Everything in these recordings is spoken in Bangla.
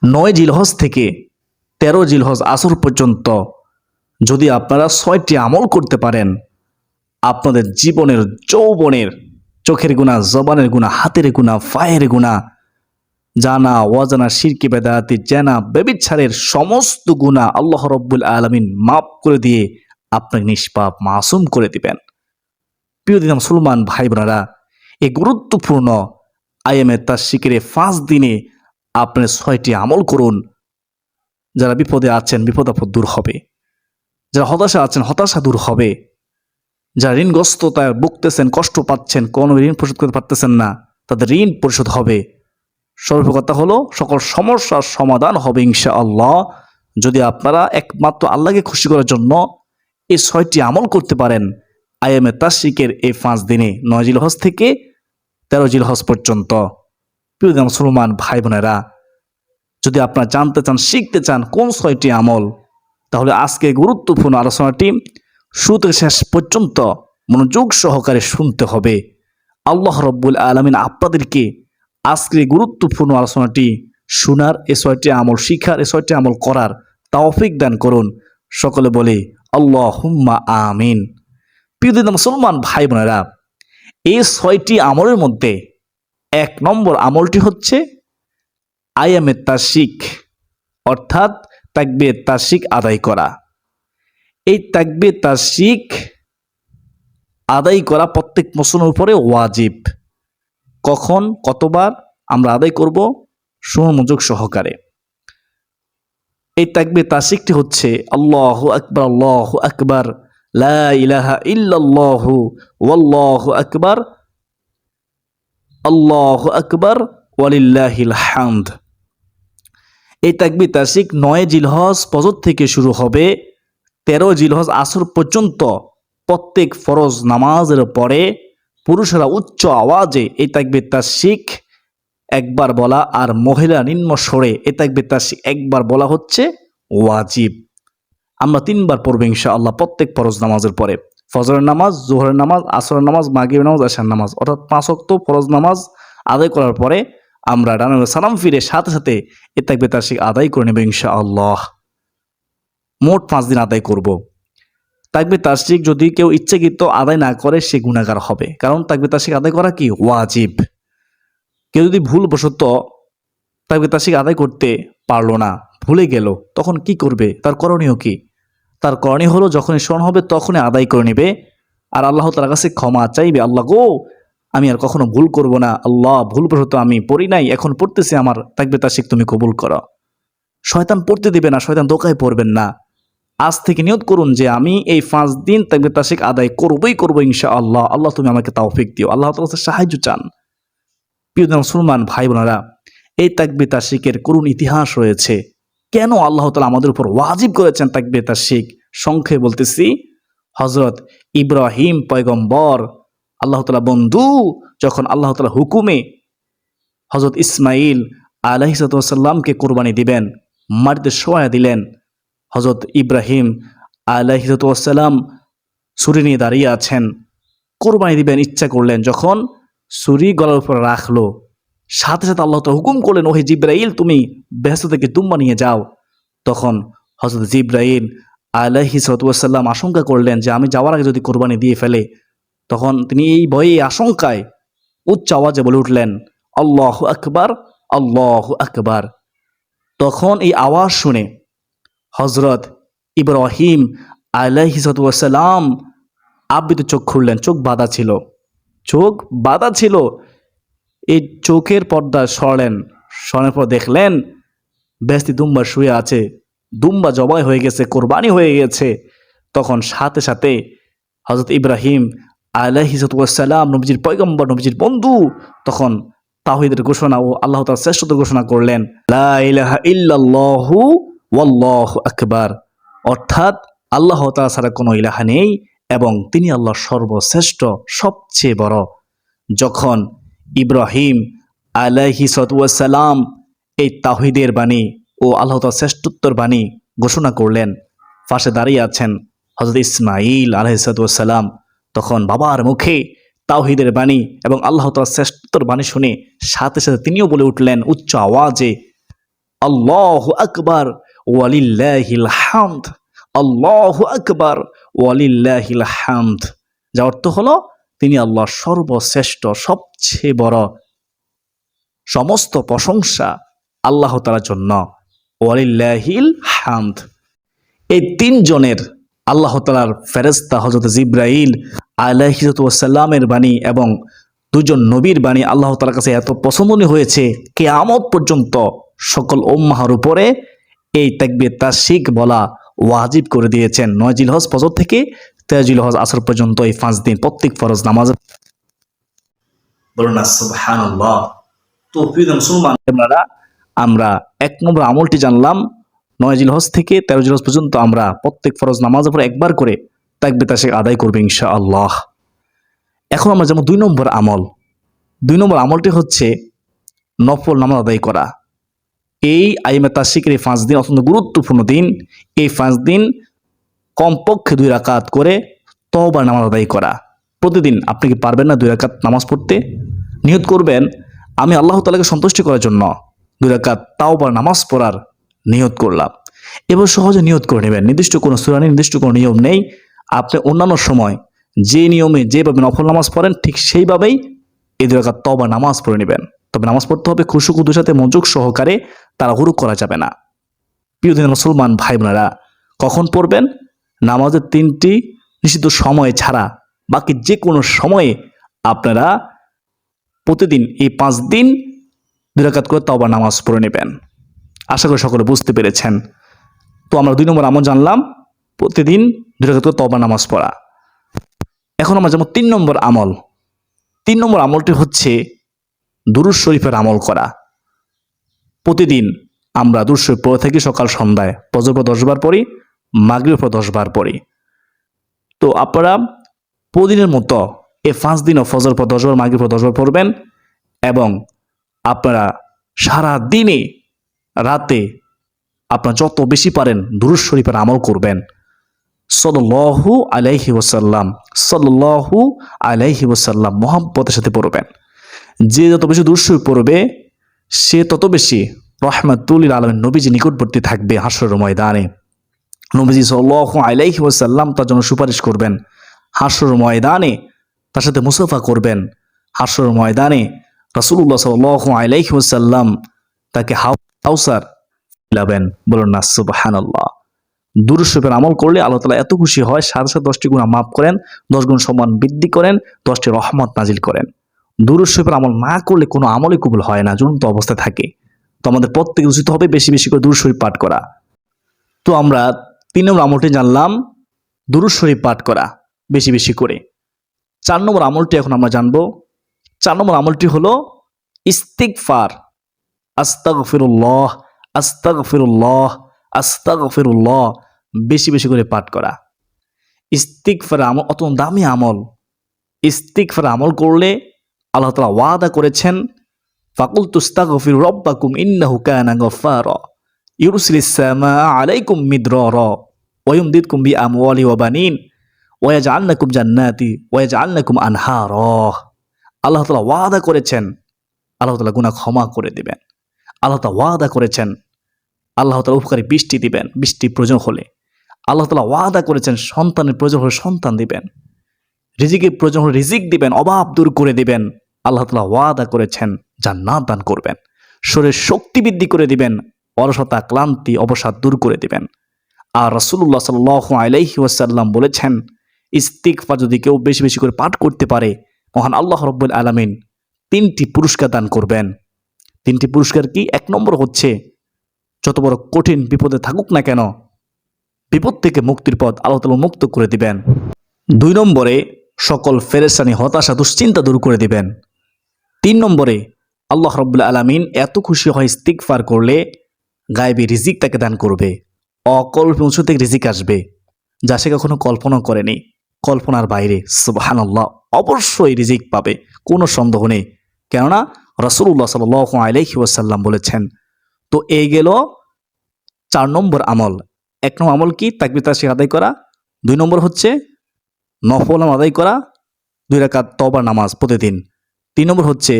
9 জিলহজ থেকে 13 জিলহজ আসর পর্যন্ত যদি আপনারা 6টি আমল করতে পারেন, আপনাদের জীবনের যৌবনের চোখের গুনাহ, জবানের গুনাহ, হাতের গুনাহ, পায়ের গুনাহ, জানা অজানা, শিরকি বেদাতি, জেনা ব্যভিচারের সমস্ত গুনাহ আল্লাহ রাব্বুল আলামিন মাফ করে দিয়ে আপনাকে নিষ্পাপ মাসুম করে দিবেন। প্রিয় দিন মুসলমান ভাই বোনেরা, এই গুরুত্বপূর্ণ আইএমএ তাশরিকের 5 দিনে আপনি 6টি আমল করুন। যারা বিপদে আছেন বিপদ আপদ দূর হবে, যারা হতাশা আছেন হতাশা দূর হবে, যারা ঋণগ্রস্ততায় ভুগতেছেন, কষ্ট পাচ্ছেন, কোনো ঋণ পরিশোধ করতে পারতেছেন না, তাদের ঋণ পরিশোধ হবে। সর্বকথা হলো সকল সমস্যার সমাধান হবে ইনশাআল্লাহ, যদি আপনারা একমাত্র আল্লাহকে খুশি করার জন্য এই 6টি আমল করতে পারেন আইএমএ তাশরিকের এই 5 দিনে, 9 জিলহজ থেকে 13 জিলহজ পর্যন্ত। প্রিয় মুসলমান ভাই বোনেরা, যদি আপনারা জানতে চান, শিখতে চান কোন 6টি আমল, তাহলে আজকে গুরুত্বপূর্ণ আলোচনাটি শুরু থেকে শেষ পর্যন্ত মনোযোগ সহকারে শুনতে হবে। আল্লাহ রাব্বুল আলামিন আপনাদেরকে আজকের গুরুত্বপূর্ণ আলোচনাটি শোনার, এই 6টি আমল শিখার, এই 6টি আমল করার তৌফিক দান করুন। সকলে বলি আল্লাহুম্মা আমিন। প্রিয় মুসলমান ভাই বোনেরা, এই 6টি আমলের মধ্যে 1 নম্বর আমলটি হচ্ছে আইয়ামে তাশরিক, অর্থাৎ তাকবীর তাশরিক আদায় করা। এই তাকবীর তাশরিক আদায় করা প্রত্যেক মুসলমানের উপরে ওয়াজিব। কখন, কতবার আমরা আদায় করব, মনোযোগ সহকারে। এই তাকবীর তাশরিকটি হচ্ছে আল্লাহু আকবার, আল্লাহু আকবার, লা ইলাহা ইল্লাল্লাহু, ওয়াল্লাহু আকবার, আল্লাহু আকবার, ওয়ালিল্লাহিল হামদ। এই তাকবীর তাশরিক 9 জিলহজ ফজর থেকে শুরু হবে, 13 জিলহজ আসর পর্যন্ত প্রত্যেক ফরজ নামাজের পরে পুরুষেরা উচ্চ আওয়াজে এই তাকবীর তাশরিক একবার বলা, আর মহিলা নিম্ন স্বরে এই তাকবীর তাশরিক একবার বলা হচ্ছে ওয়াজিব। আমরা 3 বার পড়ব ইনশাআল্লাহ প্রত্যেক ফরজ নামাজের পরে। ফজরের নামাজ, জোহরের নামাজ, আসরের নামাজ, মাগরিবের নামাজ, এশার নামাজ, অর্থাৎ 5 ওয়াক্ত ফরজ নামাজ আদায় করার পরে আমরা ডানে সালাম ফিরে সাথে সাথে এই তাকবীর তাশরিক আদায় করে নেব ইনশাআল্লাহ। মোট 5 দিন আদায় করব। তাকবীর তাশরিক যদি কেউ ইচ্ছাকৃত আদায় না করে সে গুনাহগার হবে, কারণ তাকবীর তাশরিক আদায় করা কি ওয়াজিব। কেউ যদি ভুলবশত তাকবীর তাশরিক আদায় করতে পারলো না, ভুলে গেল, তখন কি করবে? তার করণীয় কি? তার করণীয় হলো যখনই স্মরণ হবে তখনই আদায় করে নেবে, আর আল্লাহ তাআলার কাছে ক্ষমা চাইবে। আল্লাহ গো, আমি আর কখনো ভুল করব না, আল্লাহ ভুলবশত আমি পড়ি নাই, এখন পড়তেছি, আমার তাকবীর তাশরিক তুমি কবুল করো। শয়তান পড়তে দিবে না, শয়তান ধোঁকায় পড়বেন না। আজ থেকে নিয়ত করুন যে আমি এই 5 দিন তাকবীর তাশরিক আদায় করবই করবো ইনশাআল্লাহ। আল্লাহ তুমি আমাকে তৌফিক দিও, আল্লাহ তাআলার কাছে সাহায্য চান। প্রিয় মুসলমান ভাই বোনেরা, এই তাকবীর তাশরিকের করুণ ইতিহাস রয়েছে। কেন আল্লাহ তাআলা আমাদের উপর ওয়াজিব করেছেন তাকবীর তাশরিক? সংক্ষেপে বলতেছি, হযরত ইব্রাহিম পয়গম্বর, আল্লাহ তাআলা বন্ধু, যখন আল্লাহ তাআলা হুকুমে হযরত ইসমাইল আলাইহিস সালামকে কুরবানি দিবেন, মাটিতে শোয়া দিলেন। হযরত ইব্রাহিম আলাইহিস সালাম ছুরি নিয়ে দাঁড়িয়ে আছেন, কুরবানি দিবেন ইচ্ছা করলেন। যখন ছুরি গলার উপর রাখলো, সাথে সাথে আল্লাহ তাআলা হুকুম করলেন, ওহে জিবরাইল তুমি বেহেশত থেকে দুম্বা নিয়ে যাও। তখন হযরত জিবরাইল আলাইহিস সালাম আশঙ্কা করলেন যে আমি যাওয়ার আগে যদি কুরবানি দিয়ে ফেলে, তখন তিনি এই ভয়ে আশঙ্কায় উচ্চ আওয়াজে বলে উঠলেন, আল্লাহু আকবার, আল্লাহু আকবার। তখন এই আওয়াজ শুনে হযরত ইব্রাহিম আলাইহিস সালাম আবৃত চোখ খুললেন। চোখ বাঁধা ছিল, চোখ বাঁধা ছিল। এই চোখের পর্দা সরালেন, সরানোর পর দেখলেন বেহেশতি দুম্বা শুয়ে আছে, দুম্বা জবাই হয়ে গেছে, কোরবানি হয়ে গেছে। তখন সাথে সাথে হযরত ইব্রাহিম আলাইহিস সালাম, নবীজির পয়গম্বর, নবীজির বন্ধু, তখন তাওহীদের ঘোষণা ও আল্লাহ তাআলার শ্রেষ্ঠত্বের ঘোষণা করলেন, লা ইলাহা ইল্লাল্লাহু ওয়াল্লাহু আকবার, অর্থাৎ আল্লাহ তাআলা ছাড়া কোনো ইলাহা নেই এবং তিনি আল্লাহ সর্বশ্রেষ্ঠ, সবচেয়ে বড়। যখন ইব্রাহিম আলাইহিস সালাম এই তাওহীদের বাণী ও আল্লাহ তাআলার শ্রেষ্ঠত্বের বাণী ঘোষণা করলেন, পাশে দাঁড়িয়ে আছেন হযরত ইসমাইল আলাইহিস সালাম। তখন বাবার মুখে তাওহীদের বাণী এবং আল্লাহ তাআলার শ্রেষ্ঠত্বের বাণী শুনে সাথে সাথে তিনিও বলে উঠলেন উচ্চ আওয়াজে, আল্লাহু আকবার ওয়ালিল্লাহিল হামদ, আল্লাহু আকবার ওয়ালিল্লাহিল হামদ। যার অর্থ হলো তিনি আল্লাহ সর্বশ্রেষ্ঠ, সবচেয়ে বড়, সমস্ত প্রশংসা আল্লাহ তাআলার জন্য, ওয়ালিল্লাহিল হামদ। এই তিনজনের আল্লাহ তাআলার ফেরেশতা হযরত জিবরাইল আলাইহিস সালামের বাণী এবং দুজন নবীর বাণী আল্লাহ তাআলার কাছে এত পছন্দনীয় হয়েছে, কিয়ামত পর্যন্ত সকল উম্মাহর উপরে এই তাকবীর তাশরিক বলা ওয়াজিব করে দিয়েছেন। 9 জিলহজ ফজর থেকে 13 জিলহজ আসর পর্যন্ত এই 5 দিন প্রত্যেক ফরজ নামাজ। বলুন না সুবহানাল্লাহ। তো প্রিয় মুসলমান, আমরা 1 নম্বর আমলটি জানলাম। 9 জিলহজ থেকে 13 জিলহজ পর্যন্ত আমরা প্রত্যেক ফরজ নামাজের পর একবার করে তাকবীর তাশরিক আদায় করব ইনশাআল্লাহ। এখন আমরা যেমন 2 নম্বর আমল, 2 নম্বর আমলটি হচ্ছে নফল নামাজ আদায় করা। এই আইমে তাশরিকের এই 5 দিন অত্যন্ত গুরুত্বপূর্ণ দিন। এই 5 দিন কমপক্ষে 2 রাকাত করে তওবার নামাজ আদায় করা। প্রতিদিন আপনি কি পারবেন না 2 রাকাত নামাজ পড়তে? নিয়ত করবেন আমি আল্লাহ তাআলাকে সন্তুষ্ট করার জন্য 2 রাকাত তওবার নামাজ পড়ার নিয়ত করলাম। এবার সহজে নিয়ত করে নেবেন। নির্দিষ্ট কোনো সূরা নেই, নির্দিষ্ট কোনো নিয়ম নেই। আপনি অন্যান্য সময় যে নিয়মে যেভাবে নফল নামাজ পড়েন ঠিক সেইভাবেই এই 2 রাকাত তওবার নামাজ পড়ে নেবেন। তবে নামাজ পড়তে হবে খুশু খুদুর সাথে, মনোযোগ সহকারে, তাড়াহুড়ো করা যাবে না। প্রিয় দিনের মুসলমান ভাই বোনেরা, কখন পড়বেন? নামাজের 3টি নিষিদ্ধ সময় ছাড়া বাকি যে কোনো সময়ে আপনারা প্রতিদিন এই 5 দিন 2 রাকাত করে তওবার নামাজ পড়ে নেবেন। আশা করি সকলে বুঝতে পেরেছেন। তো আমরা 2 নম্বর আমল জানলাম, প্রতিদিন 2 রাকাত করে তওবার নামাজ পড়া। এখন আমরা যেমন 3 নম্বর আমল, 3 নম্বর আমলটি হচ্ছে দুরূদ শরীফের আমল করা। প্রতিদিন আমরা দুরূদ শরীফ পড়ে থাকি সকাল সন্ধ্যায়, ফজর পর 10 বার পড়ি, মাগরিব পর 10 বার পড়ি। তো আপনারা প্রতিদিনের মতো এই 5 দিনও ফজর পর 10 বার, মাগরিব পর 10 বার পড়বেন এবং আপনারা সারা দিনে রাতে আপনারা যত বেশি পারেন দুরূদ শরীফের আমল করবেন। সাল্লাল্লাহু আলাইহি ওয়াসাল্লাম, সাল্লাল্লাহু আলাইহি ওয়াসাল্লাম মুহাব্বতের সাথে পড়বেন। যে যত বেশি দুরূদ শরীফ পড়বে সে তত বেশি রাহমাতুল লিল আলামিন নবীজি নিকটবর্তী থাকবে হাশরের ময়দানে। নবীজি সাল্লাল্লাহু আলাইহি ওয়াসাল্লাম তার জন্য সুপারিশ করবেন হাশরের ময়দানে, তার সাথে মুসাফা করবেন হাশরের ময়দানে। রাসূলুল্লাহ সাল্লাল্লাহু আলাইহি ওয়াসাল্লাম তাকে কাউসার পিলাবেন। বলুন না সুবহানাল্লাহ। দুরূদ শরীফের আমল করলে আল্লাহ তাআলা এত খুশি হয়, সাথে সাথে 10টি গুনাহ মাফ করেন, 10 গুণ সম্মান বৃদ্ধি করেন, 10টি রহমত নাজিল করেন। দুরূদ শরীফের আমল না করলে কোনো আমলই কবুল হয় না, জ্বলন্ত অবস্থায় থাকে। তো আমাদের প্রত্যেকে উচিত হবে বেশি বেশি করে দুরূদ শরীফ পাঠ করা। তো আমরা 3 নম্বর আমলটি জানলাম, দুরূদ শরীফ পাঠ করা বেশি বেশি করে। 4 নম্বর আমলটি এখন আমরা জানবো। 4 নম্বর আমলটি হলো ইস্তিগফার। আস্তাগফিরুল্লাহ, আস্তাগফিরুল্লাহ, আস্তাগফিরুল্লাহ বেশি বেশি করে পাঠ করা। ইস্তিগফার আমল অত্যন্ত দামি আমল। ইস্তিগফার আমল করলে আল্লাহ তাআলা ওয়াদা করেছেন, ফাকুলতু আস্তাগফিরু রাব্বাকুম ইন্নাহু কানা গফফারা ইউরসিলিস সামাআ আলাইকুম মিদরারা ওয়া ইউমদিদকুম বিআমওয়ালি ওয়া বানিন ওয়া ইয়াজআল লাকুম জান্নাতি ওয়া ইয়াজআল লাকুম আনহারা। আল্লাহ তাআলা ওয়াদা করেছেন আল্লাহ তাআলা গুনাহ ক্ষমা করে দিবেন। আল্লাহ তাআলা ওয়াদা করেছেন আল্লাহ তাআলা উপকারী বৃষ্টি দিবেন বৃষ্টি প্রয়োজন হলে। আল্লাহ তাআলা ওয়াদা করেছেন সন্তানের প্রয়োজন হলে সন্তান দিবেন, রিজিকের প্রয়োজন হলে রিজিক দিবেন, অভাব দূর করে দিবেন। আল্লাহ তাআলা ওয়াদা করেছেন জান্নাত দান করবেন, শরীরের শক্তি বৃদ্ধি করে দিবেন, অলসতা ক্লান্তি অবসাদ দূর করে দিবেন। আর রাসূলুল্লাহ সাল্লাল্লাহু আলাইহি ওয়াসাল্লাম বলেছেন, ইস্তিগফার যদি কেউ বেশি বেশি করে পাঠ করতে পারে মহান আল্লাহ রাব্বুল আলামিন 3টি পুরস্কার দান করবেন। 3টি পুরস্কার কি? 1 নম্বর হচ্ছে যত বড় কঠিন বিপদে থাকুক না কেন বিপদ থেকে মুক্তির পথ আল্লাহ তাআলা মুক্ত করে দিবেন। 2 নম্বরে সকল ফেরেশতানি হতাশা দুশ্চিন্তা দূর করে দিবেন। 3 নম্বরে আল্লাহ রাব্বুল আলামিন এত খুশি হয় ইস্তিগফার করলে গায়েবী রিজিক তাকে দান করবে। অকল্পনীয় উৎস থেকে রিজিক আসবে যা সে কখনো কল্পনা করেনি, কল্পনার বাইরে। সুবহানাল্লাহ, অবশ্যই রিজিক পাবে, কোনো সন্দেহ নেই, কেননা রাসূলুল্লাহ সাল্লাল্লাহু আলাইহি ওয়াসাল্লাম বলেছেন। তো এই গেল 4 নম্বর আমল। 1 নম্বর আমল কি? তাকবীর তাশরিক আদায় করা। 2 নম্বর হচ্ছে নফল আদায় করা, 2 রাকাত তওবার নামাজ প্রতিদিন। 3 নম্বর হচ্ছে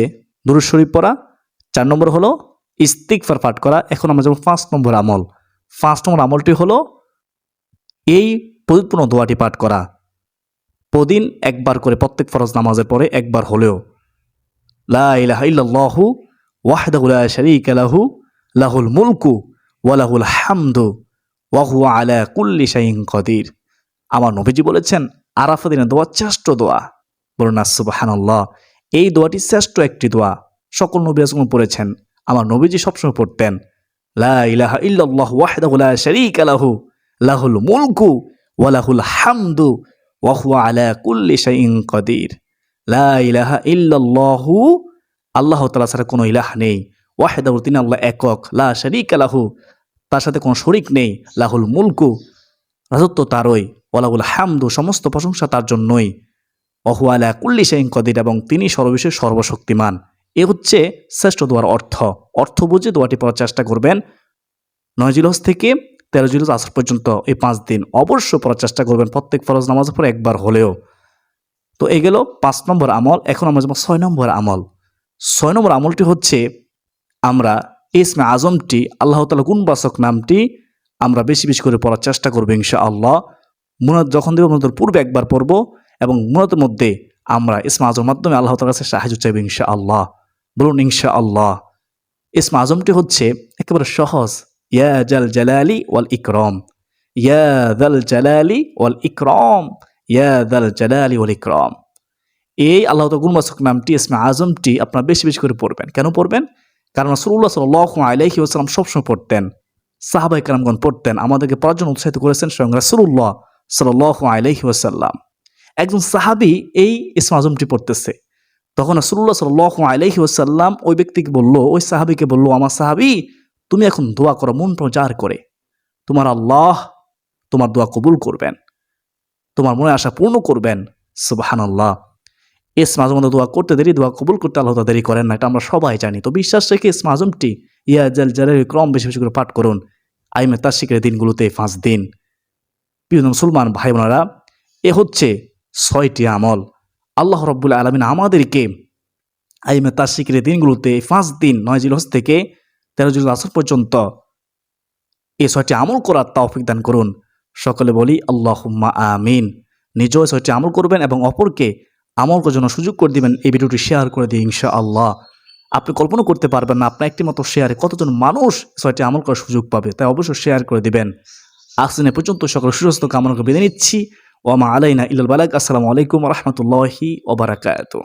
দুরূদ শরীফ পড়া। 4 নম্বর হলো ইস্তিগফার পাঠ করা। এখন আমরা যাব 5 নম্বর আমল। 5 নম্বর আমলটি হলো এই পরিপূর্ণ দোয়াটি পাঠ করা। প্রতিদিন একবার করে প্রত্যেক ফরজ নামাজের পরে একবার হলেও লা ইলাহা ইল্লাল্লাহু ওয়াহদাহু লা শারীকা লাহু লাহুল মুলকু ওয়া লাহুল হামদু ওয়া হুয়া আলা কুল্লি শাইইন কাদির। আমার নবীজি বলেছেন আরাফা দিনের দোয়া শ্রেষ্ঠ দোয়া। বলুন না সুবহানাল্লাহ। এই দোয়াটি শ্রেষ্ঠ একটি দোয়া। সকল নবী রাসূল পড়েছেন, আমার নবীজি সবসময় পড়তেন লা ইলাহা ইল্লাল্লাহু ওয়াহদাহু লা শারীকা লাহু লাহুল মুলকু ওয়া লাহুল হামদু ওয়া হুয়া আলা কুল্লি শাইইন কাদির। লা ইলাহা ইল্লাল্লাহু, আল্লাহ তাআলা ছাড়া কোনো ইলাহ নেই, ওয়াহদাহু, তিনি আল্লাহ একক, লা শারীকা লাহু, তার সাথে কোনো শরীক নেই, লাহুল মুলকু, রাজত্ব তারই, ওয়া লাহুল হামদু, সমস্ত প্রশংসা তার জন্যই, ওয়া হুয়া আলা কুল্লি শাইইন কাদির, এবং তিনি সর্ববিষয়ে সর্বশক্তিমান। এ হচ্ছে শ্রেষ্ঠ দোয়ার অর্থ বুঝে দোয়াটি পড়ার চেষ্টা করবেন। 9 জিলহজ থেকে 13 জিলহজ আসর পর্যন্ত এই 5 দিন অবশ্য পড়ার চেষ্টা করবেন, প্রত্যেক ফরজ নামাজের পর একবার হলেও। তো এই গেল 5 নম্বর আমল। এখন আমরা যাব 6 নম্বর আমল। 6 নম্বর আমলটি হচ্ছে আমরা ইসমে আজমটি, আল্লাহ তাআলা গুণবাচক নামটি আমরা বেশি বেশি করে পড়ার চেষ্টা করবো ইনশাআল্লাহ। মুনাত যখন দেব মুনাতের পূর্বে একবার পড়ব এবং মুনাতের মধ্যে আমরা ইসমে আজমের মাধ্যমে আল্লাহ তাআলার কাছে সাহায্য চাইব ইনশাআল্লাহ। বলুন ইনশাআল্লাহ। ইসমে আজমটি হচ্ছে একেবারে সহজ, ইয়া জাল জালালি ওয়াল ইকরাম, ইয়া যাল জালালি ওয়াল ইকরাম, ইয়া যাল জালালি ওয়াল ইকরাম। এই আল্লাহ তাআলার গুণবাচক নামটি, ইসমে আজমটি আপনারা বেশি বেশি করে পড়বেন। কেন পড়বেন? কারণ রাসূলুল্লাহ সাল্লাল্লাহু আলাইহি ওয়াসাল্লাম সবসময় পড়তেন, সাহাবায়ে কেরামগণ পড়তেন, আমাদেরকে পড়ার জন্য উৎসাহিত করেছেন স্বয়ং রাসূলুল্লাহ সাল্লাল্লাহু আলাইহি ওয়াসাল্লাম। একজন সাহাবী এই ইসমে আজমটি পড়তেছে, তখন রাসূলুল্লাহ সাল্লাল্লাহু আলাইহি ওয়াসাল্লাম ওই ব্যক্তিকে বলল, ওই সাহাবীকে বলল, আমার সাহাবী, তুমি এখন দোয়া করো মন প্রচার করে, তোমার আল্লাহ তোমার দোয়া কবুল করবেন, তোমার মনে আশা পূর্ণ করবেন। সুবহানাল্লাহ। ইসমে আজম দোয়া করতে দেরি, দোয়া কবুল করতে আল্লাহ তাআলা দেরি করেন না, এটা আমরা সবাই জানি। তো বিশ্বাস রেখে ইসমে আজমটি ইয়া জাল জালালিল ইকরাম বেশি বেশি করে পাঠ করুন আইমে তাশরিকের দিনগুলোতে 5 দিন। প্রিয় মুসলমান ভাই বোনেরা, এ হচ্ছে 6টি আমল। আল্লাহ রাব্বুল আলামিন আমাদেরকে আইমে তাশরিকের দিনগুলোতে 5 দিন 9 জিলহজ থেকে 13 জিলহজ আসর পর্যন্ত এই 6টি আমল করার তৌফিক দান করুন। সকলে বলি আল্লাহুম্মা আমিন। নিজেও 6টি আমল করবেন এবং অপরকে আমল করার জন্য সুযোগ করে দিবেন। এই ভিডিওটি শেয়ার করে দিই ইনশাআল্লাহ। আপনি কল্পনা করতে পারবেন না আপনার একটি মতো শেয়ারে কতজন মানুষ 6টি আমল করার সুযোগ পাবে, তাই অবশ্যই শেয়ার করে দিবেন। আজকে পর্যন্ত সকল সুস্বাস্থ্য কামনা করে বিদায় নিচ্ছি। ওয়া মা আলাইনা ইল্লাল বালাগ। আসসালামু আলাইকুম ওয়া রাহমাতুল্লাহি ওয়া বারাকাতুহু।